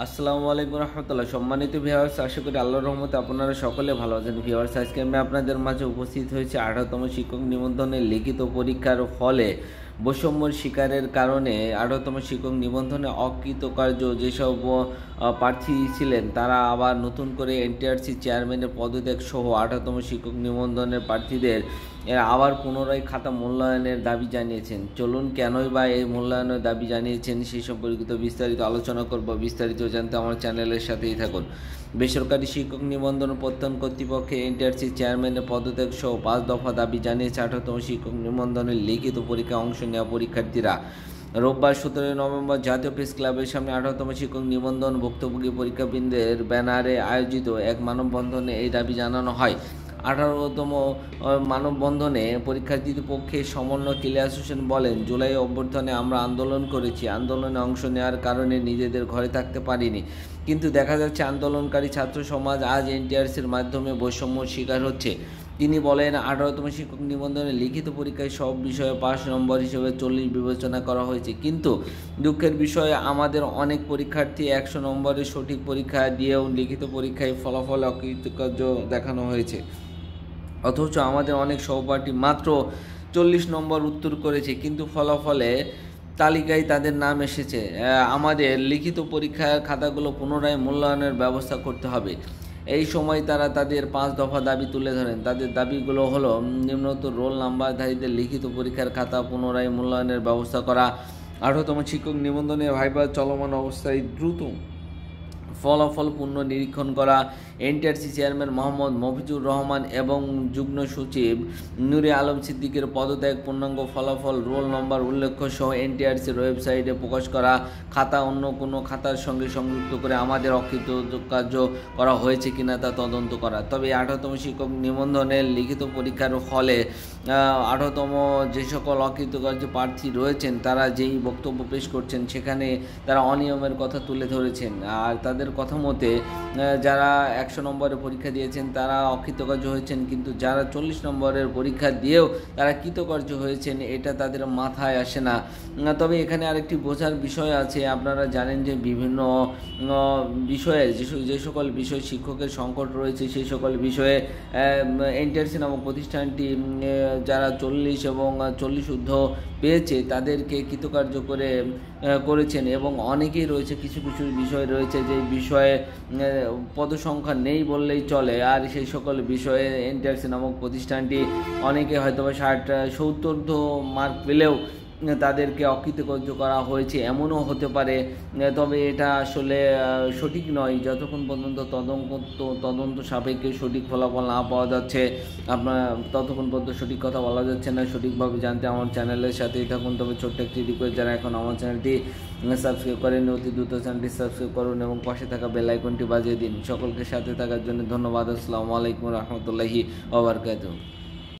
আসসালামু আলাইকুম রহমতুল্লাহ। সম্মানিত ভিউয়ার্স, আশা করি আল্লাহর রহমতে আপনারা সকলে ভালো আছেন। ভিউয়ার্স, আজকে আমি আপনাদের মাঝে উপস্থিত হয়েছি 18তম শিক্ষক নিবন্ধনের লিখিত পরীক্ষার ফলে বৈষম্যর শিকারের কারণে 18তম শিক্ষক নিবন্ধনে অকৃতকার্য যেসব প্রার্থী ছিলেন তারা আবার নতুন করে এনটিআরসি চেয়ারম্যানের পদত্যাগ সহ 18তম শিক্ষক নিবন্ধনের প্রার্থীদের আবার পুনরায় খাতা মূল্যায়নের দাবি জানিয়েছেন। চলুন কেনই বা এই মূল্যায়নের দাবি জানিয়েছেন সেই সম্পর্কিত বিস্তারিত আলোচনা করব। বিস্তারিত জানতে আমার চ্যানেলের সাথেই থাকুন। বেসরকারি শিক্ষক নিবন্ধন প্রত্যয়ন কর্তৃপক্ষে এনটিআরসি চেয়ারম্যানের পদত্যাগ সহ 5 দফা দাবি জানিয়েছে 18তম শিক্ষক নিবন্ধনের লিখিত পরীক্ষায় অংশ নেওয়া পরীক্ষার্থীরা। রোববার 17 নভেম্বর জাতীয় প্রেস ক্লাবের সামনে 18তম শিক্ষক নিবন্ধন ভুক্তভোগী পরীক্ষাবৃন্দের ব্যানারে আয়োজিত এক মানববন্ধনে এই দাবি জানানো হয়। 18তম মানববন্ধনে পরীক্ষার্থীদের পক্ষে সমন্বয়ক ইলিয়াস হোসেন বলেন, জুলাই অভ্যুত্থানে আমরা আন্দোলন করেছি। আন্দোলনে অংশ নেওয়ার কারণে নিজেদের ঘরে থাকতে পারিনি, কিন্তু দেখা যাচ্ছে আন্দোলনকারী ছাত্র সমাজ আজ এনটিআরসির মাধ্যমে বৈষম্যর শিকার হচ্ছে। তিনি বলেন, 18তম শিক্ষক নিবন্ধনে লিখিত পরীক্ষায় সব বিষয়ে পাস নম্বর হিসেবে 40 বিবেচনা করা হয়েছে, কিন্তু দুঃখের বিষয়ে আমাদের অনেক পরীক্ষার্থী 100 নম্বরের সঠিক পরীক্ষা দিয়েও লিখিত পরীক্ষায় ফলাফলে অকৃতকার্য দেখানো হয়েছে। অথচ আমাদের অনেক সহপাঠী মাত্র 40 নম্বর উত্তর করেছে, কিন্তু ফলাফলে তালিকায় তাদের নাম এসেছে। আমাদের লিখিত পরীক্ষার খাতাগুলো পুনরায় মূল্যায়নের ব্যবস্থা করতে হবে। এই সময় তারা তাদের 5 দফা দাবি তুলে ধরেন। তাদের দাবিগুলো হলো, নিম্নোক্ত রোল নাম্বারধারীদের লিখিত পরীক্ষার খাতা পুনরায় মূল্যায়নের ব্যবস্থা করা, 18তম শিক্ষক নিবন্ধনের ভাইবা চলমান অবস্থায় দ্রুত ফলাফল পুনঃ নিরীক্ষণ করা, এনটিআরসি চেয়ারম্যান মোহাম্মদ মফিজুর রহমান এবং যুগ্ম সচিব নূরে আলম সিদ্দিকের পদত্যাগ, পূর্ণাঙ্গ ফলাফল রোল নম্বর উল্লেখ সহ এনটিআরসির ওয়েবসাইটে প্রকাশ করা, খাতা অন্য কোনো খাতার সঙ্গে সংযুক্ত করে আমাদের অকৃতকার্য করা হয়েছে কিনা তা তদন্ত করা। তবে 18তম শিক্ষক নিবন্ধনের লিখিত পরীক্ষার ফলে 18তম যে সকল অকৃতকার্য প্রার্থী রয়েছেন তারা যেই বক্তব্য পেশ করছেন সেখানে তারা অনিয়মের কথা তুলে ধরেছেন। আর তাদের কথা মতে যারা 100 নম্বরের পরীক্ষা দিয়েছেন তারা অকৃতকার্য হয়েছেন, কিন্তু যারা 40 নম্বরের পরীক্ষা দিয়েও তারা কৃতকার্য হয়েছেন এটা তাদের মাথায় আসে না। তবে এখানে আরেকটি বোঝার বিষয় আছে। আপনারা জানেন যে বিভিন্ন বিষয়ে যে সকল বিষয় শিক্ষকের সংকট রয়েছে সেই সকল বিষয়ে এনটিআরসি নামক প্রতিষ্ঠানটি যারা 40 এবং 40 ঊর্ধ্ব পেয়েছে তাদেরকে কৃতকার্য করেছেন, এবং অনেকেই রয়েছে কিছু কিছু বিষয় রয়েছে যে বিষয়ে পদসংখ্যা নেই বললেই চলে। আর সেই সকল বিষয়ে এনটিআরসি নামক প্রতিষ্ঠানটি অনেকে হয়তো বা 60-70 মার্ক পেলেও তাদেরকে অকৃতকার্য করা হয়েছে, এমনও হতে পারে। তবে এটা আসলে সঠিক নয়। যতক্ষণ পর্যন্ত তদন্ত সাপেক্ষে সঠিক ফলাফল না পাওয়া যাচ্ছে আপনার ততক্ষণ পর্যন্ত সঠিক কথা বলা যাচ্ছে না। সঠিকভাবে জানতে আমার চ্যানেলের সাথেই থাকুন। তবে ছোট্ট একটি রিকোয়েস্ট, যারা এখন আমার চ্যানেলটি সাবস্ক্রাইব করেন অতি দ্রুত চ্যানেলটি সাবস্ক্রাইব করুন এবং পাশে থাকা বেল আইকনটি বাজিয়ে দিন। সকলকে সাথে থাকার জন্য ধন্যবাদ। আসসালামু আলাইকুম রহমতুল্লাহি ওয়া বারাকাতুহু।